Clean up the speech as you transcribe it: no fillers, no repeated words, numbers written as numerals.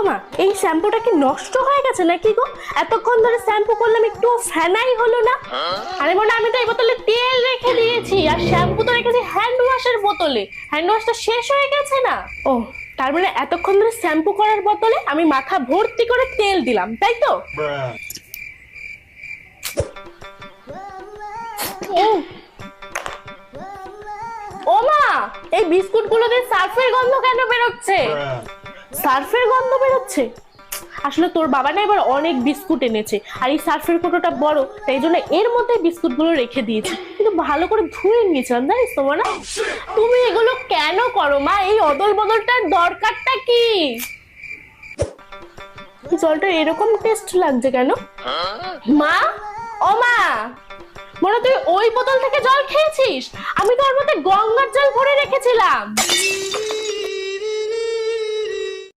মা, এই শ্যাম্পুটা কি নষ্ট হয়ে গেছে নাকি গো? এতক্ষণ ধরে শ্যাম্পু করলাম, একটু ফেনাই হলো না। আরে বোন, আমি তো এই বোতলে তেল রেখে দিয়েছি, আর শ্যাম্পু তো রেখেছি হ্যান্ড ওয়াশের বোতলে। হ্যান্ড ওয়াশটা শেষ হয়ে গেছে না? ও, তার মানে এতক্ষণ ধরে শ্যাম্পু করার বোতলে আমি মাথা ভর্তি করে তেল দিলাম, তাই তো? ও মা, এই বিস্কুট গুলোতে সার্ফের গন্ধ কেন বেরোচ্ছে? সার্ফের গন্ধ বেরোচ্ছে? আসলে তোর বাবা না এবার অনেক বিস্কুট এনেছে, আর এই সার্ফের কৌটোটা বড়, তাই জন্য এর মধ্যে বিস্কুট গুলো রেখে দিয়েছি। কিন্তু ভালো করে ধুয়ে নিয়েছিলাম, জানিস তো না? তুমি এগুলো কেন করো মা? এই অদল বদলটার দরকারটা কি? জলটা এরকম টেস্ট লাগছে কেন? মা, ও মা, মনে তুই ওই বোতল থেকে জল খেয়েছিস? আমি তো ওর মধ্যে গঙ্গার জল ভরে রেখেছিলাম।